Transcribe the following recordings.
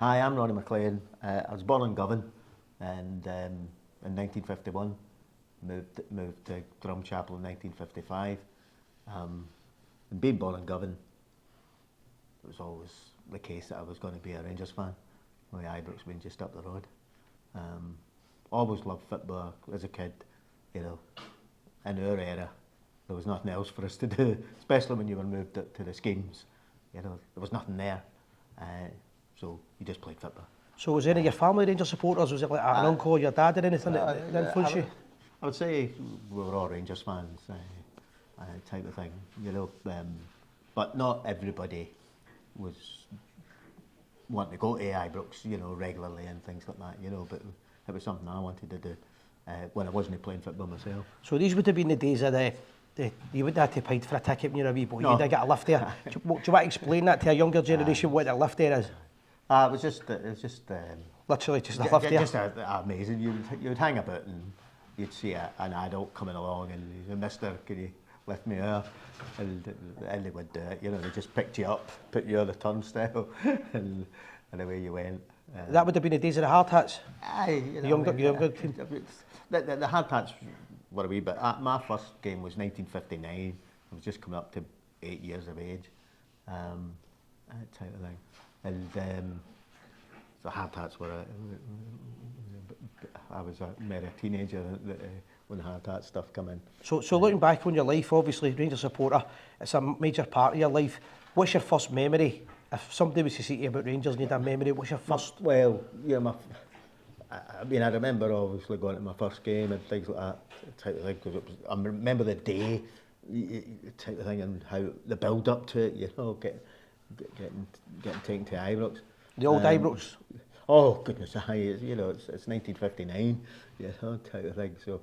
Hi, I'm Ronnie MacLean. I was born in Govan, and in 1951, moved to Drumchapel in 1955. And being born in Govan, it was always the case that I was going to be a Rangers fan, with Ibrox being just up the road. Always loved football as a kid, you know. In our era, there was nothing else for us to do, especially when you were moved to the schemes. You know, there was nothing there. So you just played football. So was any of your family Rangers supporters? Was it like an uncle or your dad or anything that influenced you? I would say we were all Rangers fans, type of thing, you know. But not everybody was wanting to go to Ibrox, you know, regularly and things like that, you know. But it was something I wanted to do when I wasn't playing football myself. So these would have been the days of you wouldn't have to pay for a ticket when you were a wee boy. No. You'd have got a lift there. Do you want to explain that to a younger generation what a lift there is? It was just Literally just a lift there. Just amazing. You'd hang about and you'd see an adult coming along and he'd say, "Mister, can you lift me up?" And they would do it. You know, they just picked you up, put you on the turnstile, and away you went. That would have been the days of the hard hats. Aye, you know, Younger team. The hard hats were a wee bit. My first game was 1959. I was just coming up to 8 years of age, that type of thing. And the hard hats were. I was mere a teenager when the hard hat stuff come in. So looking back on your life, obviously Rangers supporter, it's a major part of your life. What's your first memory? If somebody was to say to you about Rangers and you had a memory, what's your first? Well, yeah, I mean, I remember obviously going to my first game and things like that type of thing, because I remember the day type of thing and how the build up to it, you know, getting taken to Ibrox. The old Ibrox. Oh goodness, you know, it's 1959, you know, type of thing. So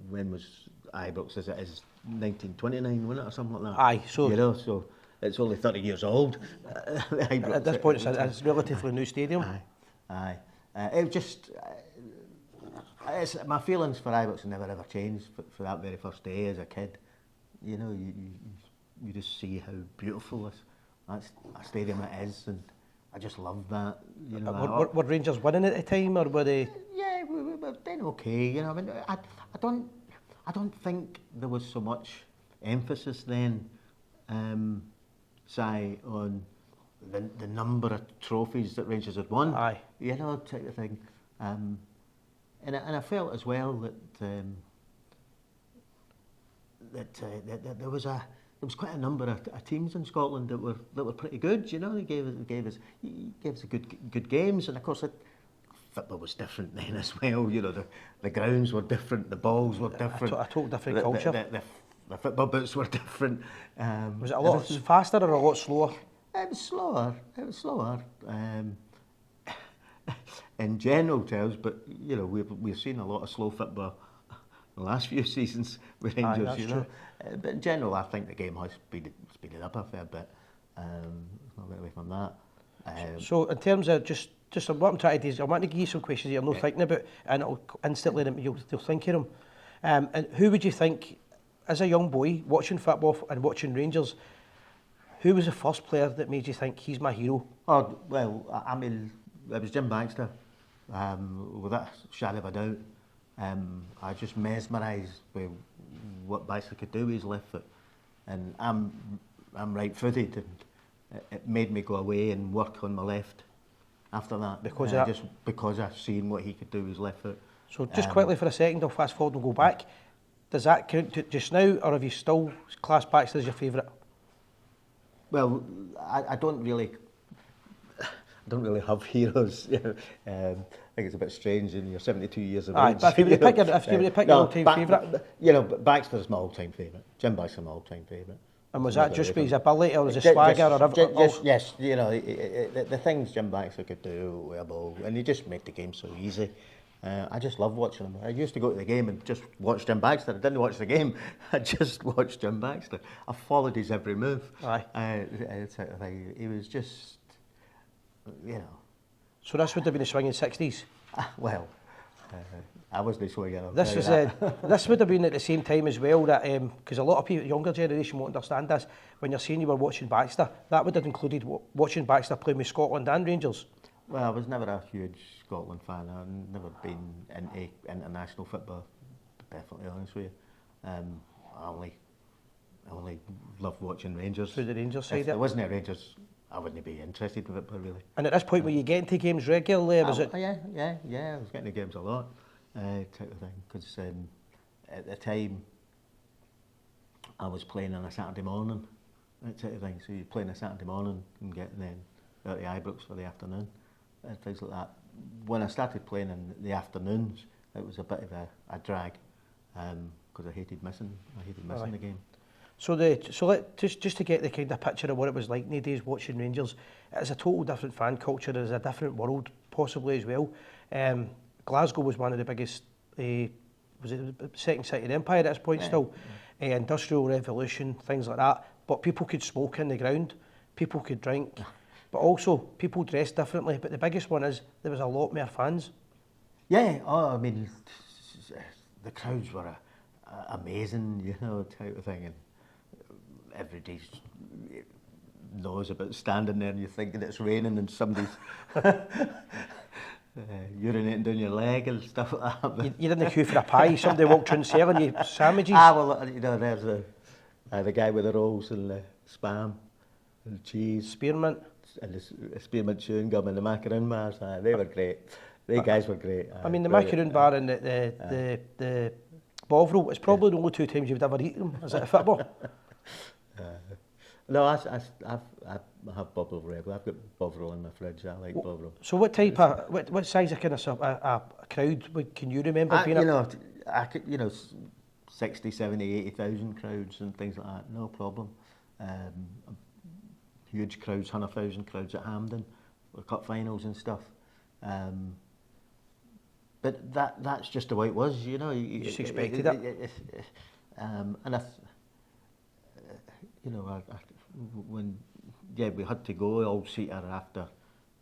when was Ibrox as it is? 1929, wasn't it, or something like that? Aye, so you know, so it's only 30 years old. At this point, it's a relatively new stadium. Aye. It just, my feelings for Ibrox never ever changed for that very first day as a kid. You know, you just see how beautiful that stadium it is, and I just love that. You know, were Rangers winning at the time, or were they? Yeah, we were doing okay. You know, I mean, I don't think there was so much emphasis then, say, on the number of trophies that Rangers had won. Aye. You know, type of thing. And I felt as well that there was quite a number of teams in Scotland that were pretty good. You know, they gave us good games, and of course football was different then as well. You know, the grounds were different, the balls were different. A total different culture. The football boots were different. Was it a lot faster or a lot slower? It was slower. In general terms, but you know, we've seen a lot of slow football the last few seasons with Rangers. That's you know, but in general, I think the game has speeded up a fair bit. Not get away from that. So in terms of just what I'm trying to do is I want to give you some questions you're not thinking about, and it'll instantly you'll think of them. And who would you think, as a young boy watching football and watching Rangers, who was the first player that made you think he's my hero? Oh well, I mean, it was Jim Baxter, without a shadow of a doubt. I just mesmerised with what Baxter could do with his left foot, and I'm right-footed, and it made me go away and work on my left after that. Because I've seen what he could do with his left foot. So just quickly for a second, I'll fast forward and go back. Does that count to just now, or have you still classed Baxter as your favourite? Well, I don't really have heroes. I think it's a bit strange in your 72 years of age. But if you were to pick your all-time favourite, you know, Baxter's my all-time favourite. Jim Baxter's my all-time favourite. And was that just by his ability, or was it swagger, yes, you know, the things Jim Baxter could do with a ball, and he just made the game so easy. I just love watching him. I used to go to the game and just watch Jim Baxter. I didn't watch the game. I just watched Jim Baxter. I followed his every move. Aye. He was just, you know. So this would have been the swinging 60s? Well, I wasn't swinging. This was this would have been at the same time as well that because a lot of people, younger generation, won't understand this. When you're saying you were watching Baxter, that would have included watching Baxter play with Scotland and Rangers. Well, I was never a huge Scotland fan. I've never been into international football, to be perfectly honest with you. I only loved watching Rangers. Through the Rangers side. If there wasn't a Rangers, I wouldn't be interested in football really. And at this point, were you getting to games regularly? Was it? Yeah. I was getting to games a lot, type of thing. Because at the time, I was playing on a Saturday morning, that type of thing. So you play on a Saturday morning and getting then out to Ibrox for the afternoon, and things like that. When I started playing in the afternoons, it was a bit of a drag, because I hated missing the game. So just to get the kind of picture of what it was like nowadays watching Rangers, it's a total different fan culture. It's a different world possibly as well. Glasgow was one of the biggest, was it the second city of the empire at this point still? Industrial revolution, things like that. But people could smoke in the ground, people could drink, but also people dressed differently. But the biggest one is there was a lot more fans. Yeah, I mean, the crowds were amazing, you know, type of thing. And everybody knows about standing there and you're thinking it's raining and somebody's urinating down your leg and stuff like that. You're in the queue for a pie, somebody walked in selling you sandwiches. Well, you know, there's the guy with the rolls and the spam and cheese. Spearmint. And the spearmint chewing gum and the macaroon bars. They were great. They guys were great. I mean, the macaroon bar and the Bovril, it's probably the only two times you've ever eaten them. Is it a football? No, I have Bovril regularly. I've got Bovril in my fridge. I like Bovril. So what type of, what size of kind of a crowd can you remember being? I could, 60, 70, 80,000 crowds and things like that, no problem. Huge crowds, 100,000 crowds at Hampden, for cup finals and stuff. But that's just the way it was, you know. You just expected it. And when we had to go all-seater after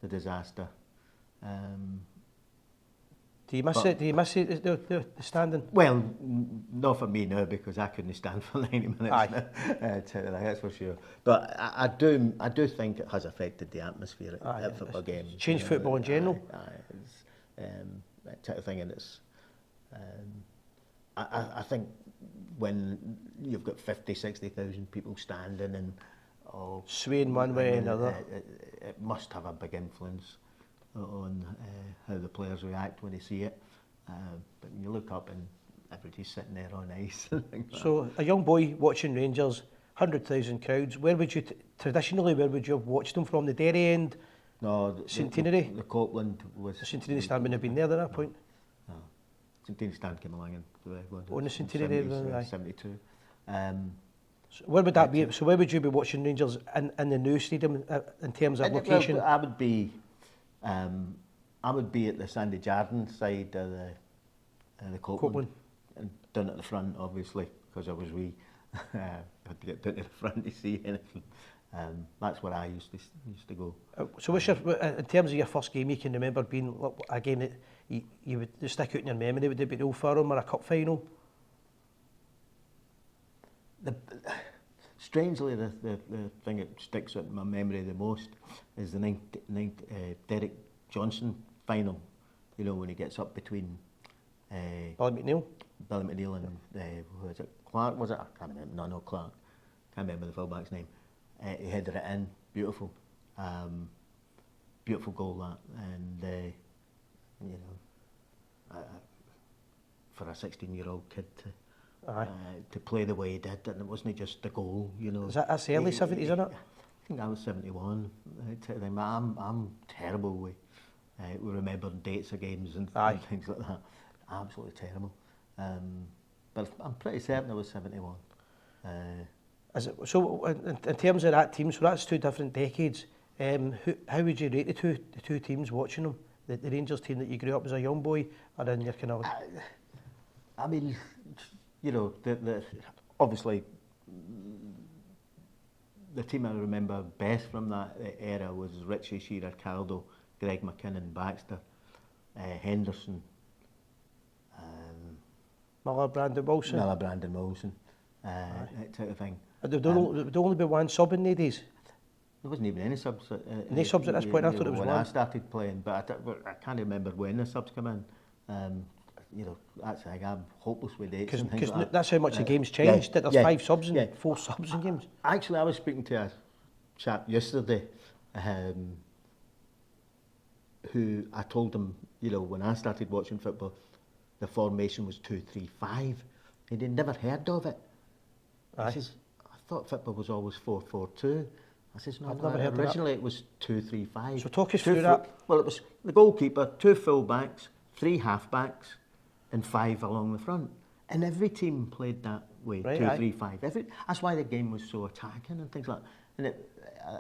the disaster. Do you miss it? Do you miss it, the standing? Well, not for me now, because I couldn't stand for 90 minutes. Aye. That's for sure. But I do think it has affected the atmosphere at football games. Changed football in general. It's, that type of thing, and it's. I think when you've got 50, 60,000 people standing and swaying one way or another, it must have a big influence on how the players react when they see it. But you look up and everybody's sitting there on ice. So a young boy watching Rangers, 100,000 crowds. Where would you traditionally? Where would you have watched them from? The Derry end? No, Centenary. The Copeland was. The Centenary stand wouldn't have been there at that point. No, Centenary stand came along in on the Centenary, 72. So where would that be? So where would you be watching Rangers in the new stadium in terms of location? Well, I would be at the Sandy Jardine side of the Copeland. And down at the front, obviously, because I was wee. I had to get down to the front to see anything. That's where I used to go. So what's your, in terms of your first game you can remember being a game that you would stick out in your memory? Would it be the Old Firm or a cup final? Strangely, the thing that sticks out in my memory the most is the Derek Johnson final. You know, when he gets up between Billy McNeil and who is it? Clark, was it? I can't remember. No, Clark. Can't remember the fullback's name. He headed it in, beautiful, beautiful goal that, and for a 16-year-old kid to play the way he did, and it wasn't just the goal, you know. That's the early 70s, isn't it? I think I was 71. I'm terrible with remembering dates of games and things like that. Absolutely terrible. But I'm pretty certain I was 71. So in terms of that team, so that's two different decades. How would you rate the two teams watching them? The Rangers team that you grew up as a young boy, or in your kind of... I mean, you know, obviously the team I remember best from that era was Richie, Shearer, Caldo, Greg McKinnon, Baxter, Henderson, Miller, Brandon Wilson. Miller, Brandon Wilson, that type of thing. There'd only be one sub in the days. There wasn't even any subs. No subs at this point. I thought it was when one. I started playing, but I can't remember when the subs come in. That's the thing. I'm hopeless with dates. Because Like that's how much the game's changed. That there's 5 subs and 4 subs in games. Actually, I was speaking to a chap yesterday, who I told him, when I started watching football, the formation was 2-3-5. He'd never heard of it. I says, I thought football was always 4-4-2. I says, no, I've never heard of that. originally it was 2-3-5. So talk us through that. Well, it was the goalkeeper, 2 full-backs, 3 half-backs, and 5 along the front. And every team played that way, Right, 2-3-5. That's why the game was so attacking and things like that. And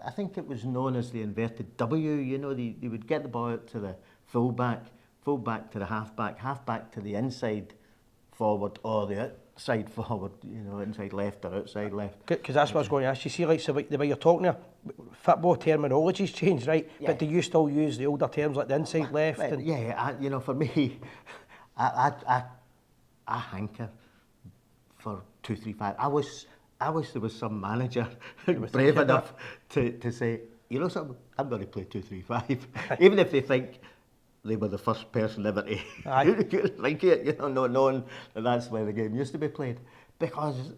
I think it was known as the inverted W. They would get the ball out to the full-back to the half-back to the inside forward, or the outside forward, inside left or outside left. Because that's what I was going to ask you. See, like the way you're talking there, football terminology's changed, right? Yeah. But do you still use the older terms like the inside left? Well, yeah, for me, I hanker for 2-3-5. I wish there was some manager brave enough to say, something, I'm going to play 2-3-5, even if they think they were the first person ever to think it, not knowing that that's where the game used to be played. Because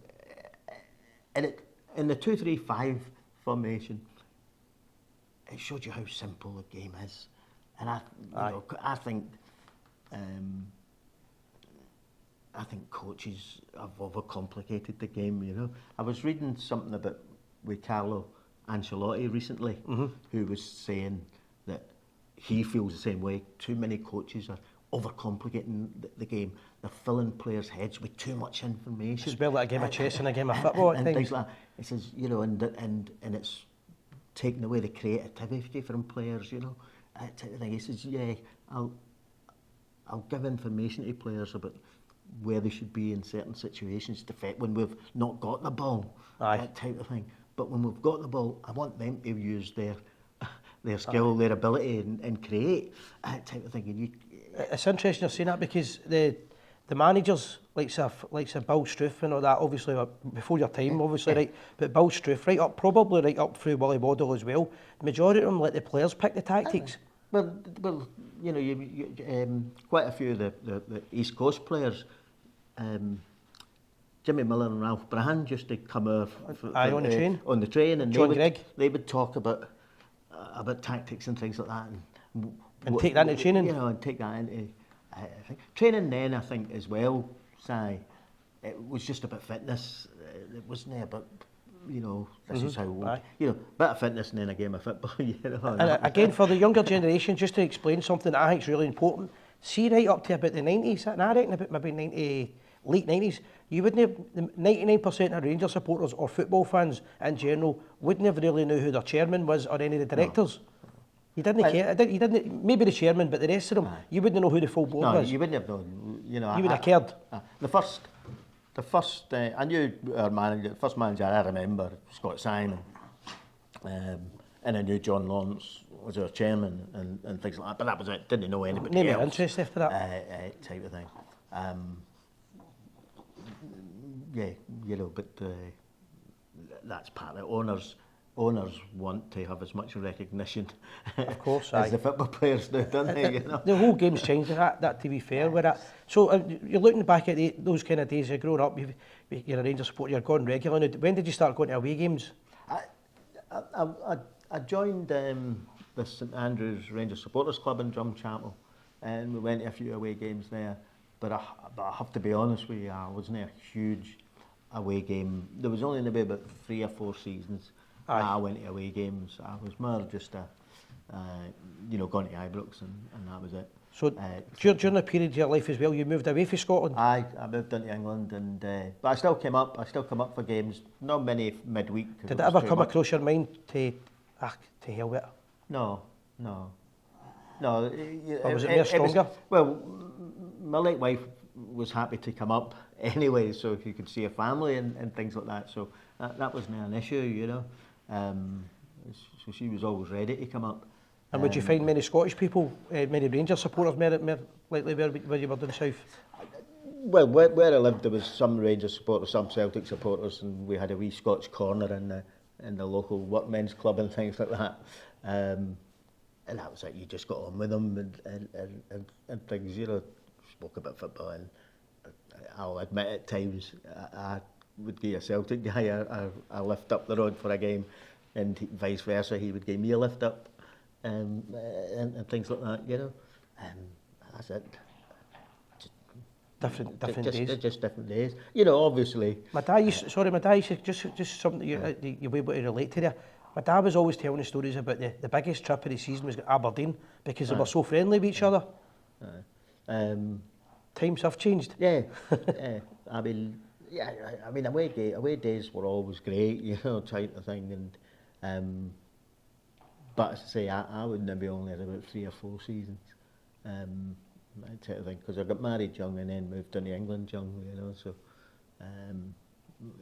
in the 2-3-5 formation, it showed you how simple the game is. And I think coaches have overcomplicated the game, I was reading something about with Carlo Ancelotti recently, who was saying that he feels the same way. Too many coaches are overcomplicating the game. They're filling players' heads with too much information. It's well like a game of chess and a game of football at and times. Things like that. He says, and it's taking away the creativity from players, that type of thing. He says, I'll give information to players about where they should be in certain situations to fit when we've not got the ball, that type of thing. But when we've got the ball, I want them to use their skill, their ability, and create, that type of thing. And it's interesting you're saying that, because the managers, like Bill Struth and all that, obviously before your time, obviously, right? But Bill Struth, probably right up through Willie Waddle as well. The majority of them let the players pick the tactics. Well, you quite a few of the East Coast players. Jimmy Miller and Ralph Brand used to come on the train, and they would talk about tactics and things like that, and take that into training. And take that into training. Then I think as well, it was just about fitness. It wasn't about this is how bit of fitness and then a game of football. And again, for the younger generation, just to explain something that I think is really important. See, right up to about the 90s, and I reckon about maybe late 90s, you wouldn't have, 99% of Rangers supporters or football fans in general wouldn't have really knew who their chairman was or any of the directors. No. You didn't care. You didn't. Maybe the chairman, but the rest of them, you wouldn't know who the full board was. No, you wouldn't have known. You would have cared. The first, I knew our manager. The first manager I remember, Scott Simon, and I knew John Lawrence was our chairman and things like that. But that was it. Didn't know anybody else. No interest after that. Type of thing. But that's part of it. Owners want to have as much recognition, of course, as the football players do, don't they? The whole game's changed. That to be fair with that. So you're looking back at those kind of days. You're growing up. You're a Rangers supporter. You're going regularly. When did you start going to away games? I joined the St Andrews Rangers Supporters Club in Drumchapel, and we went to a few away games there. But I have to be honest with you, I wasn't a huge away game. There was only maybe about 3 or 4 seasons I went to away games. I was more just going to Ibrox and that was it. So during the period of your life as well, you moved away from Scotland? I moved into England, and but I still came up. For games. Not many midweek. Did it ever come across your mind to hell with it? No. Or was it more stronger? Well, my late wife was happy to come up anyway, so if you could see a family and things like that. So that wasn't an issue, So she was always ready to come up. And would you find many Scottish people, many Rangers supporters, more likely where you were down south? Well, where I lived, there was some Rangers supporters, some Celtic supporters, and we had a wee Scotch corner in the local workmen's club and things like that. And that was it. You just got on with them and things. You know, spoke about football, and I'll admit at times I would give a Celtic guy a lift up the road for a game, and vice versa. He would give me a lift up, and things like that. You know, that's it. Different days. Just different days. You know, obviously. My dad used to, just something you'll be able to relate to there. My dad was always telling the stories about the biggest trip of the season was Aberdeen because they were so friendly with each other. Times have changed. Yeah, yeah. I mean, away days were always great, you know, type of thing. And but as I say, I would maybe only had about 3 or 4 seasons. That type of thing, because I got married young and then moved to England young, you know. So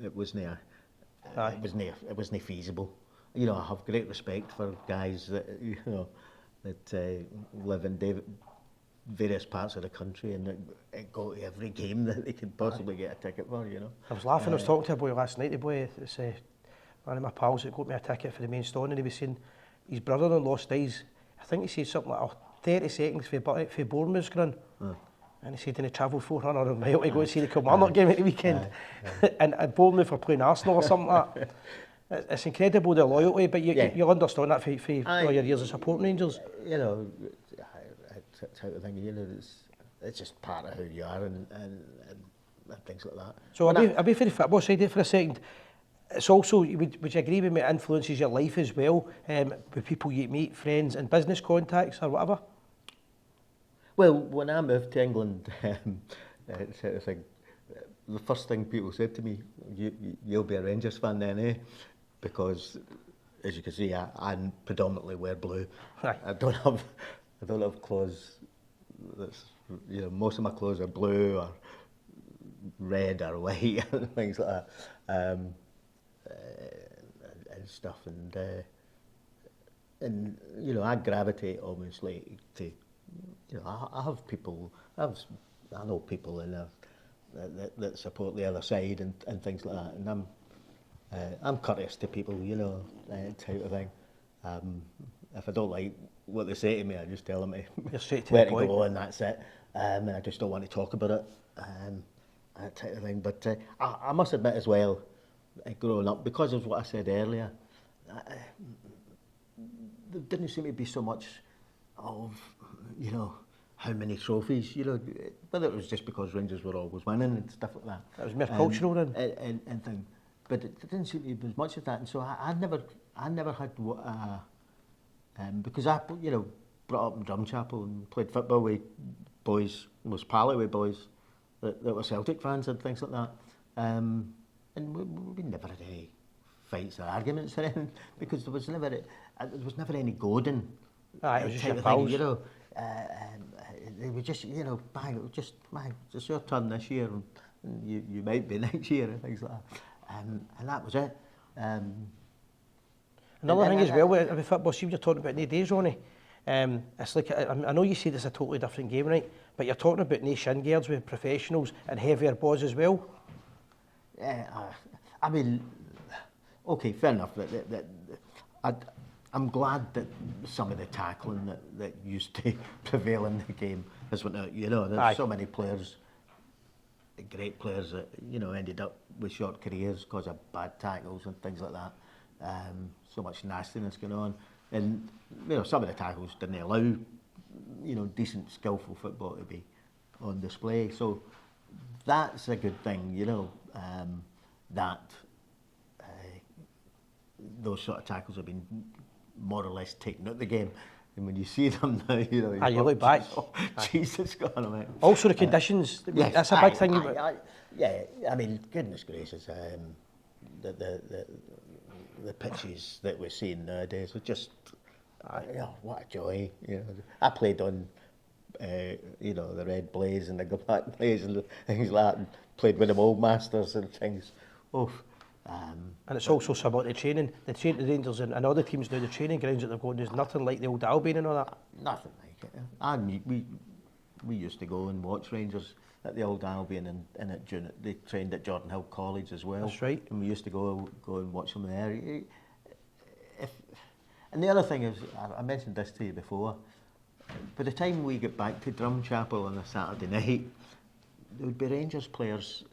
it wasn't feasible. You know, I have great respect for guys that live in various parts of the country and that go to every game that they could possibly get a ticket for. You know. I was laughing. I was talking to a boy last night. The boy, it's one of my pals that got me a ticket for the main stand, and he was saying his brother-in-law stays. I think he said something like 30 seconds for Bournemouth's ground. And he said, and he travelled 400 miles to go and see the Kilmarnock game at the weekend. And Bournemouth were playing Arsenal or something like that. It's incredible, the loyalty, but you'll understand that for all your years of supporting Rangers. You know, type of thing, you know, it's just part of who you are and things like that. So I'll be for the football side of it for a second. It's also, would you agree with me, it influences your life as well, with people you meet, friends and business contacts or whatever? Well, when I moved to England, sort of thing, the first thing people said to me, you'll be a Rangers fan then, eh? Because, as you can see, I predominantly wear blue. Right. I don't have clothes that's, you know, most of my clothes are blue or red or white and things like that. And stuff, and you know, I gravitate obviously to, you know, I have people, I know people in there that support the other side and things like that, and I'm courteous to people, you know, type of thing. If I don't like what they say to me, I just tell them where to go, and that's it. And I just don't want to talk about it, that type of thing. But I must admit as well, growing up, because of what I said earlier, there didn't seem to be so much of, you know, how many trophies, you know, whether it was just because Rangers were always winning and stuff like that. That was more cultural then. And thing. But it didn't seem to be as much of that, and so I never had because I, you know, brought up in Drumchapel and played football with boys, was pally with boys that were Celtic fans and things like that. And we never had any fights or arguments or anything, because there was never any goading. It was just your pals. You know, they were just, you know, it's your turn this year, and you might be next year and things like that. And that was it. Another thing as well with football, see what you're talking about in the days, Ronnie. It's like, I know you said it's a totally different game, right? But you're talking about no shin guards with professionals and heavier balls as well. I mean, okay, fair enough. I'm glad that some of the tackling that used to prevail in the game has went out. You know, there's so many players, great players that, you know, ended up with short careers because of bad tackles and things like that. So much nastiness going on, and you know, some of the tackles didn't allow, you know, decent, skillful football to be on display. So that's a good thing, you know, that those sort of tackles have been more or less taken out of the game. And when you see them now, you know, you look back. Jesus God Almighty. Also the conditions, yes, that's a big thing. Yeah, I mean, goodness gracious, the pitches that we're seeing nowadays are just, what a joy. You know, I played on, you know, the Red Blaze and the Black Blaze and things like that, and played with them Old Masters and things. And it's also similar to training. The Rangers and other teams now, the training grounds that they've got, there's nothing like the old Albion and all that. Nothing like it. And we used to go and watch Rangers at the Old Albion, and they trained at Jordan Hill College as well. That's right. And we used to go and watch them there. And the other thing is, I mentioned this to you before, by the time we get back to Drumchapel on a Saturday night, there would be Rangers players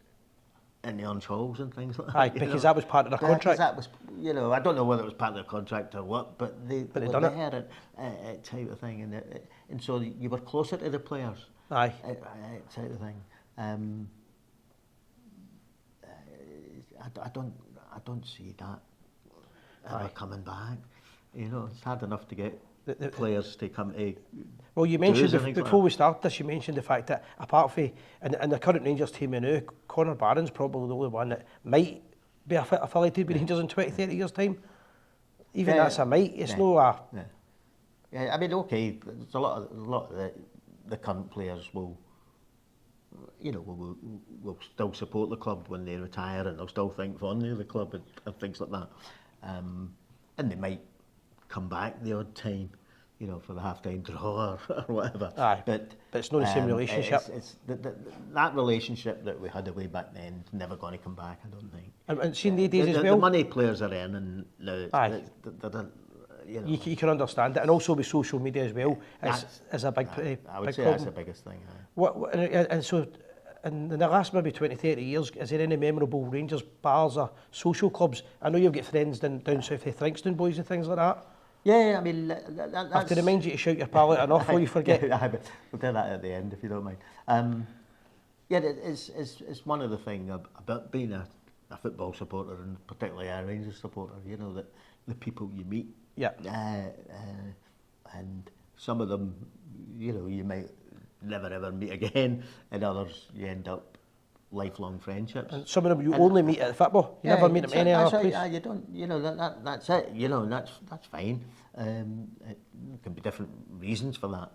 in the Orange Halls and things like that. Aye, because that was part of their contract. That was, I don't know whether it was part of their contract or what, but they were done there type of thing, and so you were closer to the players. Aye. Type of thing. I don't see that ever coming back. It's hard enough to get the players to come to. Well, you mentioned before like we started this, you mentioned the fact that apart from in the current Rangers team now, Conor Barron's probably the only one that might be affiliated with Rangers in 20, 30 years' time. Even that's a might. It's no a. Yeah, I mean, okay, there's a lot of the current players will still support the club when they retire, and they'll still think fondly of the club and things like that. And they might come back the odd time, for the half-time draw or whatever. Aye, but it's not the same relationship. It's that relationship that we had away back then is never going to come back, I don't think. And seen the days as well. The money players are earning now. Aye. You can understand it, and also with social media as well is a big I would big say problem. that's the biggest thing. And so, in the last maybe 20, 30 years, is there any memorable Rangers bars or social clubs? I know you've got friends down south of Thringstone boys and things like that. Yeah, I mean, I have to remind you to shout your palate enough before you forget. We'll do that at the end if you don't mind. It's one of the things about being a football supporter, and particularly a Rangers supporter, that the people you meet. Yeah. And some of them, you might never ever meet again, and others you end up lifelong friendships. And some of them you only meet at football. You never meet them any other place. You don't. That's it. And that's fine. It can be different reasons for that.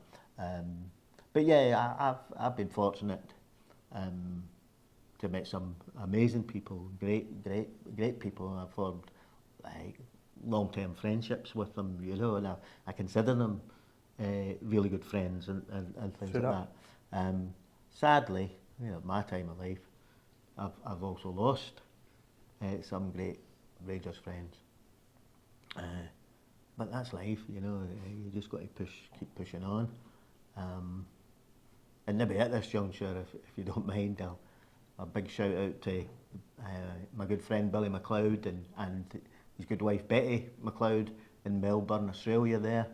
But yeah, I've been fortunate to meet some amazing people, great people. I've formed long-term friendships with them, and I consider them really good friends and things like that. Sadly, my time of life, I've also lost some great Rangers friends. But that's life, you just got to keep pushing on. And maybe at this juncture, if you don't mind, a big shout out to my good friend Billy MacLeod and his good wife Betty MacLeod in Melbourne, Australia there.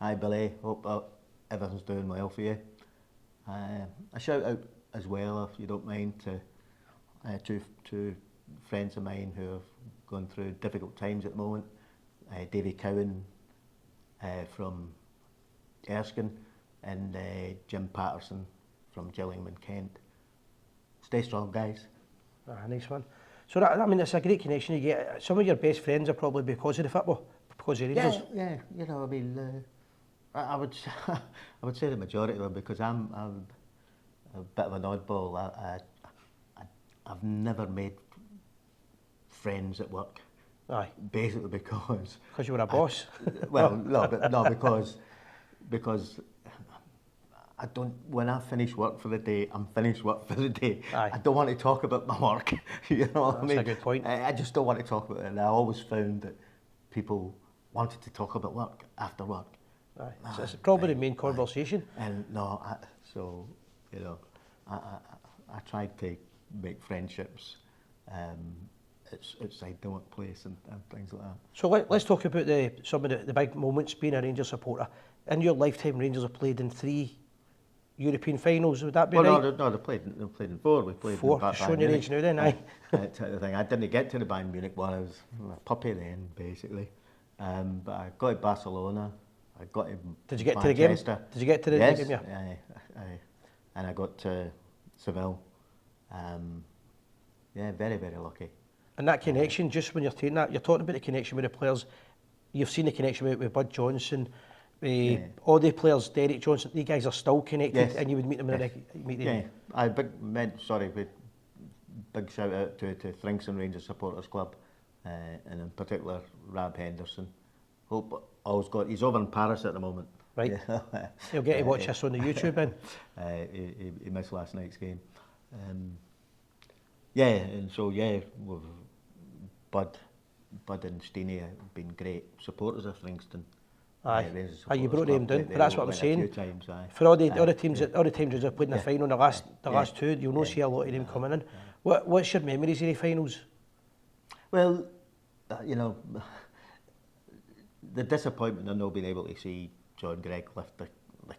Hi Billy, hope everything's doing well for you. A shout out as well, if you don't mind, to two friends of mine who have gone through difficult times at the moment. Davy Cowan from Erskine and Jim Patterson from Gillingham, Kent. Stay strong, guys. Nice one. So it's a great connection you get. Some of your best friends are probably because of the football, because of Rangers. Yeah. I would say the majority of them, because I'm a bit of an oddball. I've never made friends at work. Aye. Basically because you were a boss. Because I don't. When I finish work for the day, I'm finished work for the day. Aye. I don't want to talk about my work. You know what I mean? That's a good point. I just don't want to talk about it, and I always found that people wanted to talk about work after work. Aye. So it's probably the main conversation. And I tried to make friendships outside the workplace and things like that. So let's talk about some of the big moments being a Rangers supporter. In your lifetime, Rangers have played in 3 European finals. Would that be right? No, they played in 4. We played 4. in Showing your age now then, aye. Type of thing. I didn't get to the Bayern Munich one. I was a puppy then, basically. But I got to Barcelona. I got to Did you get Manchester. to the game? Did you get to the yes, game? Yeah. Aye. And I got to Seville. Very, very lucky. And that connection, just when you're taking that, you're talking about the connection with the players. You've seen the connection with Bud Johnson, all the players, Derek Johnson. These guys are still connected, and you would meet them in big shout out to Thringstone Rangers Supporters Club, and in particular Rab Henderson. He's over in Paris at the moment, Right. You know? You'll get to watch this on the YouTube then. He missed last night's game. Yeah, and so yeah, Bud and Steenie have been great supporters of Ringston. Aye. Rangers Aye, you supporters brought them club. down, but that's what I'm went a saying. few times, aye. For all the teams, yeah. all the teams that have played in the Yeah. final, the last Yeah. two, you'll not Yeah. see a lot of them coming in. What's your memories of the finals? Well, you know, the disappointment of not being able to see John Gregg lift the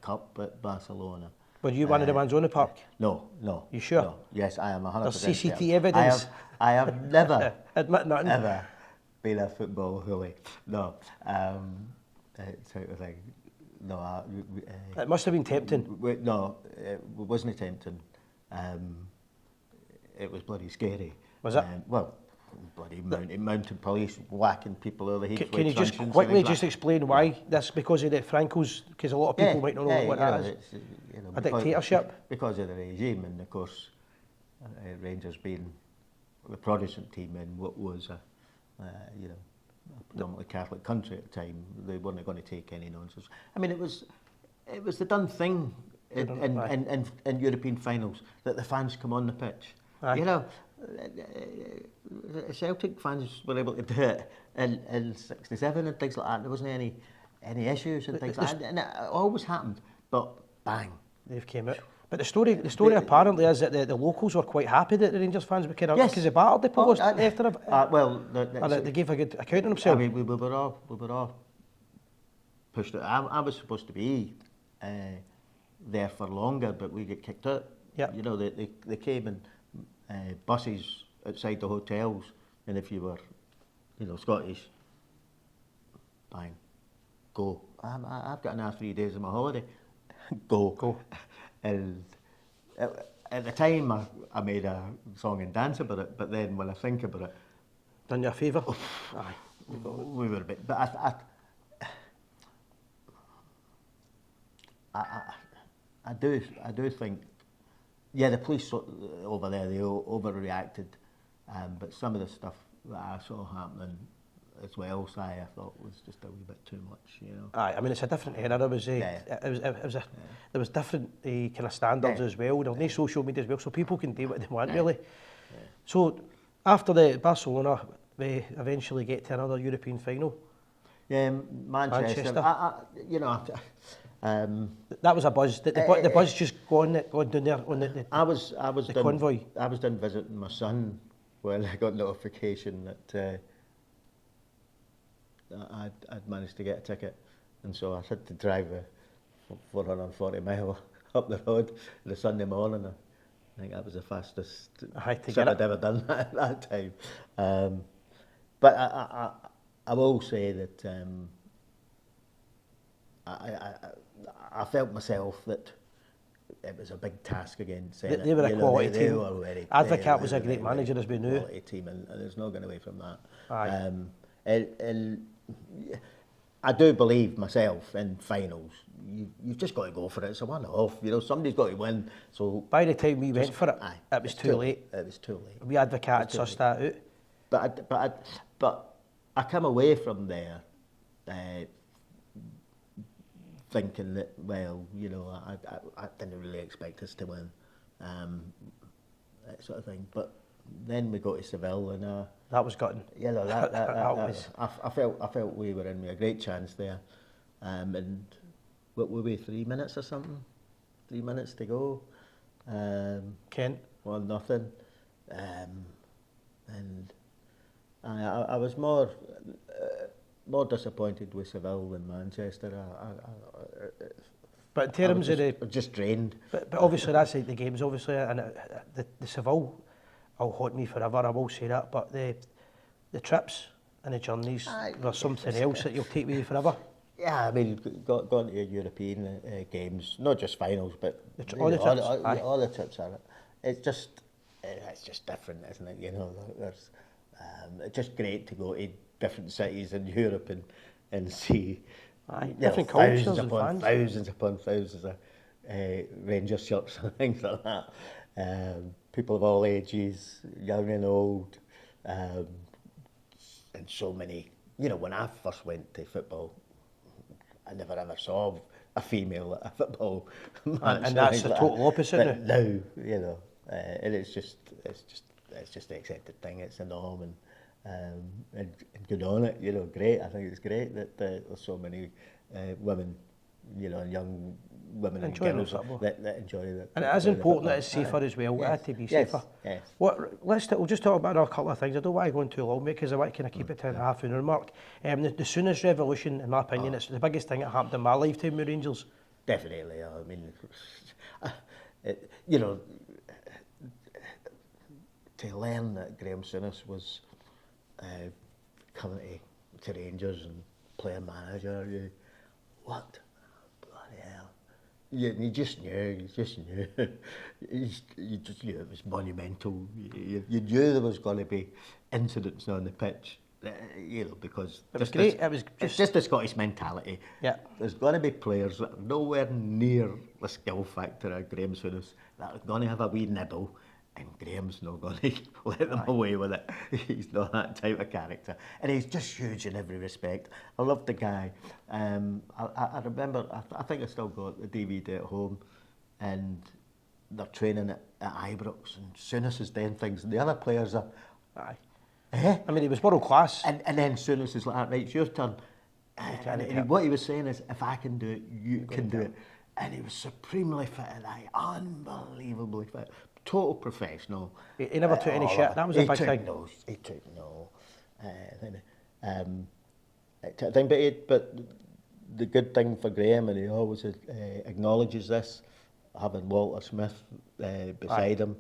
cup at Barcelona. Were you one of the ones on the park? No. You sure? No. Yes, I am 100%. There's CCTV certain. evidence. I have never, Admit nothing. ever been a football hooli. No. Sort of thing. No. It must have been tempting. No, it wasn't tempting. It was bloody scary. Was it? Well, bloody mounted police whacking people over the heads. Can you just quickly just explain why? That's because of the Francos, because a lot of people might not know what that is. It's, A dictatorship? Because of the regime, and of course, Rangers being the Protestant team in what was a predominantly Catholic country at the time, they weren't going to take any nonsense. I mean, it was the done thing in European finals that the fans come on the pitch. Aye. You know, Celtic fans were able to do it in '67 and things like that. There wasn't any issues and things like that, and it always happened. But bang, They've came out. But the story apparently is that the locals were quite happy that the Rangers fans became out because they battered the post after they gave a good account of themselves. I mean, we were all pushed out. I was supposed to be there for longer, but we get kicked out. Yep. You know, they came in buses outside the hotels, and if you were, Scottish, bang, go. I've got another 3 days of my holiday. Go. And at the time, I made a song and dance about it, but then when I think about it, Done you a favour? Aye, we were a bit. But I do think, yeah, the police over there, they overreacted, but some of the stuff that I saw happening as well, Si, I thought was just a wee bit too much, Aye, I mean it's a different era. There was different kind of standards as well. There was no social media as well, so people can do what they want really. Yeah. So after the Barcelona, we eventually get to another European final. Yeah, Manchester. That was a buzz. The buzz just gone down there on the I was done, convoy. I was done visiting my son when I got notification that I'd managed to get a ticket, and so I had to drive 440 mile up the road on a Sunday morning. I think that was the fastest trip I'd ever done at that time. But I will say that I felt myself that it was a big task against Senate. They were a quality team. They were very, Advocat was a great manager, as we knew. Quality team, and there's no getting away from that. Aye. And I do believe myself in finals. You've just got to go for it. It's a one-off. Somebody's got to win. So by the time we went for it, it was too late. It was too late. We advocated sussed that out. But I come away from there thinking that, well, I didn't really expect us to win, that sort of thing. But then we go to Seville, and that was gutting. I felt we were in with a great chance there, and what were we, 3 minutes or something? 3 minutes to go. Kent. 1-0, and I was more disappointed with Seville than Manchester. But in terms of the just drained. But obviously that's like the games, obviously, and the Seville will haunt me forever. I will say that. But the trips and the journeys were something else that you'll take with you forever. Yeah, I mean, going to European games, not just finals, but all the trips are. It's just different, isn't it? There's it's just great to go to different cities in Europe and see different cultures thousands and upon fans. thousands of Rangers shirts and things like that. People of all ages, young and old, and so many. When I first went to football, I never ever saw a female at a football match. And that's the total opposite but now, you know, and it's just the accepted thing. It's a norm, and good on it. You know, great. I think it's great that there's so many women, you know, and young women and girls that enjoy it. And it is important that it's safer as well. Yes. It had to be safer. Yes. We'll just talk about a couple of things. I don't want to go on too long, mate, because I want to kind of keep it to the half an hour mark. The Souness revolution, in my opinion, it's the biggest thing that happened in my lifetime with Rangers. Definitely. I mean, you know, to learn that Graham Souness was coming to Rangers and player manager, what? Bloody hell. You just knew, you just knew it was monumental. You knew there was going to be incidents on the pitch, you know, because it was great. It's just the Scottish mentality. Yeah. There's going to be players that are nowhere near the skill factor of Graham Souness that are going to have a wee nibble, and Graham's not going to let them away with it. He's not that type of character. And he's just huge in every respect. I love the guy. I remember, I think I still got the DVD at home, and they're training at Ibrox, and Souness is doing things, and the other players are... Aye. I mean, he was world class. And then Souness is like, right, it's your turn. And what he was saying is, if I can do it, you can do it. And he was supremely fit at that, unbelievably fit. Total professional. He never took any shit. That was a big thing. He took no thing. But the good thing for Graham, and he always acknowledges this, having Walter Smith beside him,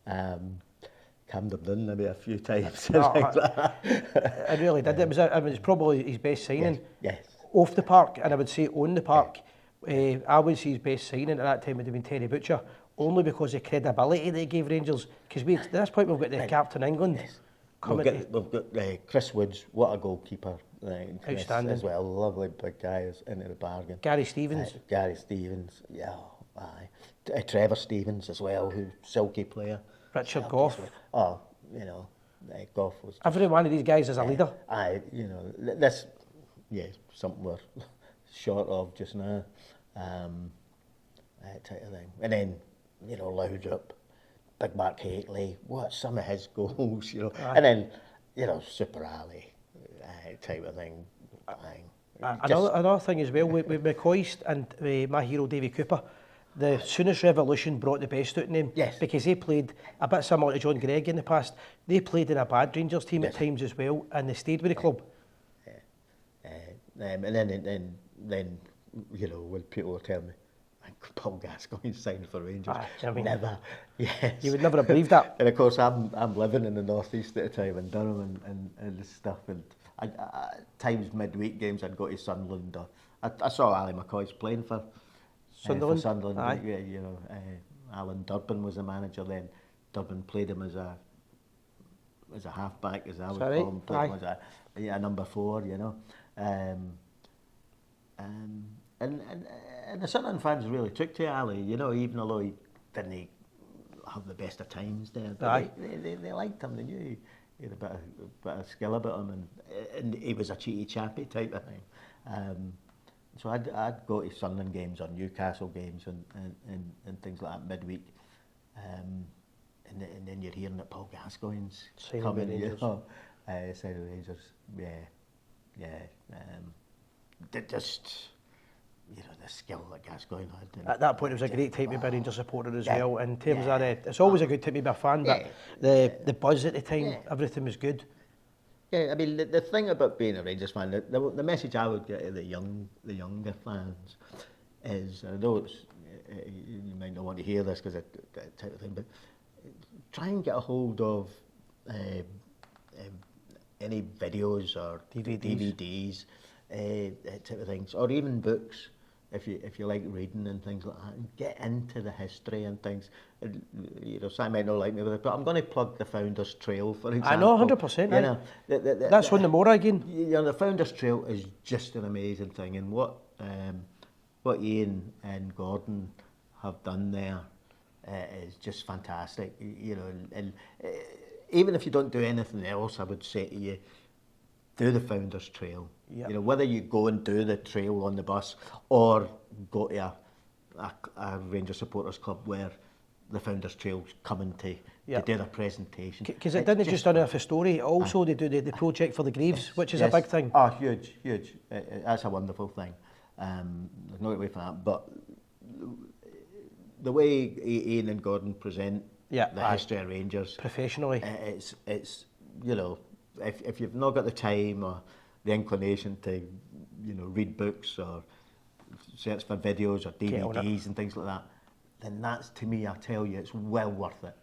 calmed him down maybe a few times. It really did. It was probably his best signing. Yes. Off the park, and I would say on the park. I would say his best signing at that time would have been Terry Butcher, only because of the credibility that he gave Rangers. Because at this point we've got the captain England. Yes. We've got Chris Woods, what a goalkeeper. Outstanding. As well, lovely big guy into the bargain. Gary Stevens. Yeah, aye. Trevor Stevens as well, who's silky player. Richard Gough. Oh, you know, Gough was... Every one of these guys is a leader. Aye, you know, this, something we're short of just now. Type of thing. And then, you know, Laudrup, Big Mark Haitley, what some of his goals, you know. Aye. And then, you know, Super Ali, type of thing. Another thing as well, with McCoist and my hero Davy Cooper, the Souness revolution brought the best out in them. Yes. Because they played a bit similar to John Gregg in the past. They played in a bad Rangers team at times as well, and they stayed with the club. And then, you know, when people were telling me, Paul Gascoigne signed for Rangers. I mean, never. Yes. You would never have believed that. And of course, I'm living in the northeast at the time, in Durham and stuff. And times midweek games, I'd go to Sunderland. I saw Ali McCoist playing for Sunderland. Aye. Yeah, you know, Alan Durbin was the manager then. Durbin played him as a half-back, as I would call him. Played him as a number 4, you know. And the Sunderland fans really took to Ali, you know, even although he didn't have the best of times there. But they liked him, they knew he had a bit of skill about him, and he was a cheeky chappy type of thing. So I'd go to Sunderland games or Newcastle games and things like that midweek. And then you're hearing that Paul Gascoigne's coming, you know, side of Rangers. Just, you know, the skill that Gascoigne had. At that point, it was a great time to be a Rangers supporter as well. In terms of it's always a good time to be a fan, but the buzz at the time, everything was good. Yeah, I mean, the thing about being a Rangers fan, the message I would get to the younger fans is, I know you might not want to hear this because that type of thing, but try and get a hold of any videos or DVDs, type of things, or even books, if you like reading and things like that, and get into the history and things. And, you know, Sam might not like me with it, but I'm going to plug the Founders Trail, for example. I know, 100%. You know, that's one the more again. You know, the Founders Trail is just an amazing thing, and what Ian and Gordon have done there is just fantastic. You know, and even if you don't do anything else, I would say to you, do the Founders Trail. Yep. You know, whether you go and do the trail on the bus or go to a Rangers supporters club where the Founders Trail's coming to do their presentation. Because it didn't just run off a story, also they do the project for the graves, which is a big thing. Oh, huge. That's a wonderful thing. There's no way for that. But the way Ian and Gordon present the history of Rangers professionally, it's you know, if you've not got the time or the inclination to, you know, read books or search for videos or DVDs and things like that, then that's, to me, I tell you, it's well worth it.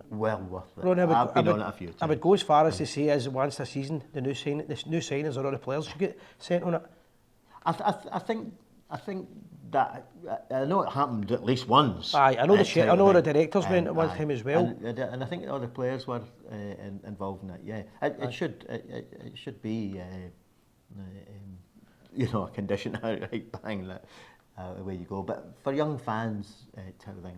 Well worth it. Ron, I've been on it a few times. I would go as far as to say, as once this season, the new signings or all the players should get sent on it. I think that I know it happened at least once. Aye, I know the directors went at one time as well. And I think all the players were involved in it. Yeah, it should be you know, a condition right bang that away you go. But for young fans, type of thing,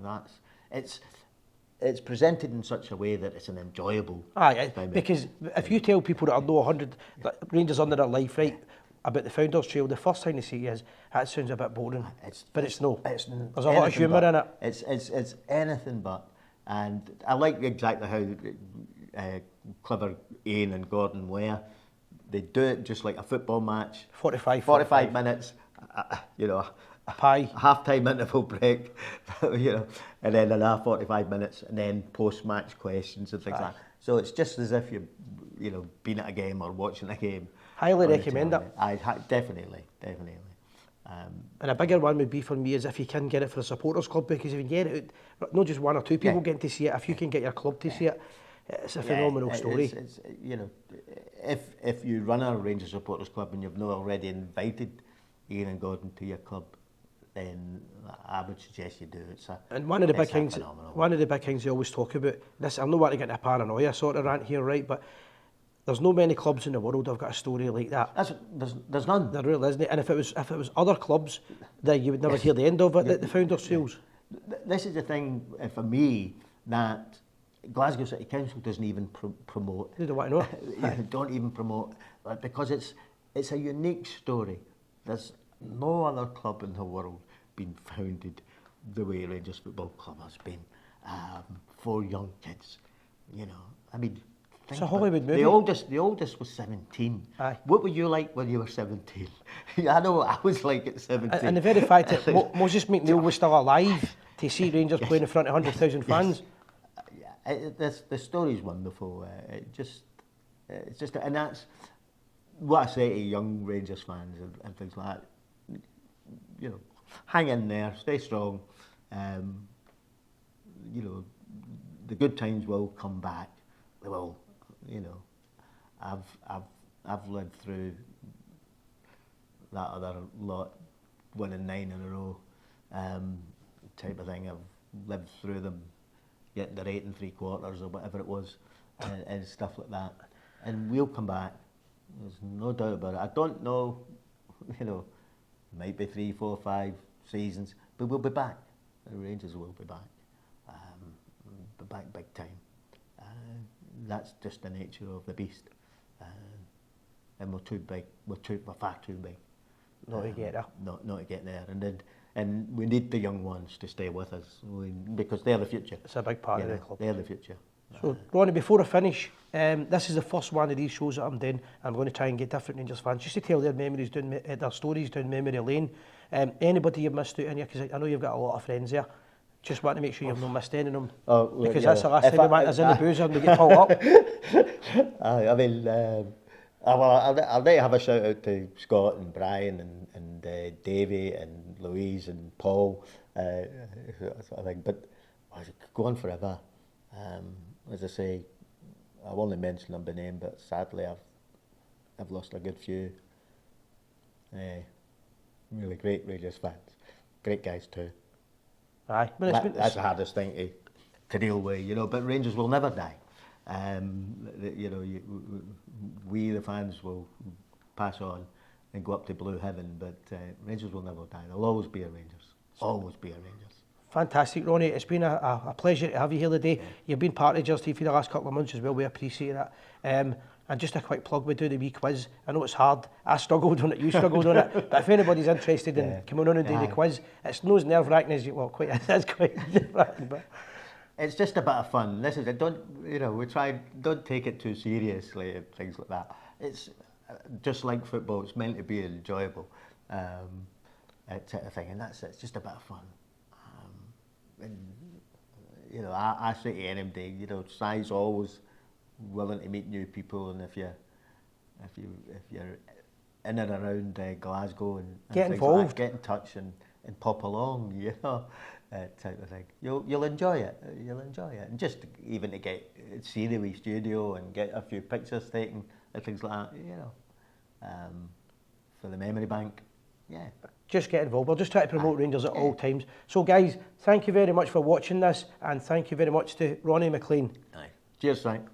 it's presented in such a way that it's an enjoyable. Aye, because if you tell people that are no 100 Rangers under their life, right, about the Founders Trail, the first thing they say is, that sounds a bit boring. There's a lot of humour in it. It's anything but. And I like exactly how clever Ian and Gordon were. They do it just like a football match. 45 minutes, you know, a pie, half-time interval break, you know, and then another 45 minutes, and then post-match questions and things like that. So it's just as if you've, you know, been at a game or watching a game. Highly recommend it. Definitely. And a bigger one would be for me is if you can get it for a supporters club, because if you get it, not just one or two people getting to see it, if you can get your club to see it, it's a phenomenal story. It's, you know, if you run a Rangers supporters club and you've not already invited Ian and Gordon to your club, then I would suggest you do. And one of the big things they always talk about, this, I'm not wanting to get into a paranoia sort of rant here, right, but there's no many clubs in the world that have got a story like that. There's none. There really isn't. And if it was other clubs, then you would never hear the end of it. The Founders Trails. This is the thing for me that Glasgow City Council doesn't even promote. They don't want to know. Don't even promote, because it's a unique story. There's no other club in the world been founded the way Rangers Football Club has been for young kids. You know, I mean. It's a Hollywood movie. The oldest was 17. Aye. What were you like when you were 17? I know what I was like at 17. And the very fact that Moses McNeil was still alive to see Rangers playing in front of 100,000 fans. The story's wonderful. It's just, and that's what I say to young Rangers fans and things like that. You know, hang in there, stay strong. You know, the good times will come back. They will. You know, I've lived through that other lot, winning 9 in a row, type of thing. I've lived through them getting their 8 3/4 or whatever it was, and stuff like that. And we'll come back. There's no doubt about it. I don't know, you know, might be 3, 4, 5 seasons, but we'll be back. The Rangers will be back. Be back big time. That's just the nature of the beast, and we're too big. We're far too big. Not to get there. Not to get there, and we need the young ones to stay with us because they're the future. It's a big part of the club. They're the future. So, Ronnie, before I finish, this is the first one of these shows that I'm doing. I'm going to try and get different Rangers fans just to tell their memories, their stories down memory lane. Anybody you've missed out in here, because I know you've got a lot of friends there. Just want to make sure you've not missed any of them. Because that's the last time we went us in the boozer and we get pulled up. I mean, I'll need to have a shout out to Scott and Brian and Davey and Louise and Paul, that sort of thing. But I could go on forever. As I say, I've only mentioned them by name, but sadly I've lost a good few. Really great Rangers fans, great guys too. Aye, that's the hardest thing to deal with, you know. But Rangers will never die. You know, we the fans will pass on and go up to blue heaven, but Rangers will never die. There'll always be a Rangers. Always be a Rangers. Fantastic, Ronnie. It's been a pleasure to have you here today. You've been part of Just for the last couple of months as well. We appreciate that. And just a quick plug, we do the wee quiz. I know it's hard. I struggled on it, you struggled on it. But if anybody's interested in coming on and doing the quiz, it's not as nerve-wracking as you, well, quite, it's quite nerve-wracking, but... It's just a bit of fun. This is it. Don't, don't take it too seriously and things like that. It's just like football. It's meant to be enjoyable, type of thing, and that's it. It's just a bit of fun. And I say to anybody, Si's always willing to meet new people, and if you're in and around Glasgow and get things involved, like that, get in touch and pop along, type of thing. You'll enjoy it. You'll enjoy it, and just even to get see the wee studio and get a few pictures taken and things like that, for the memory bank. Yeah. Just get involved. We'll just try to promote Rangers at all times. So guys, thank you very much for watching this, and thank you very much to Ronnie MacLean. Aye. Cheers, Frank.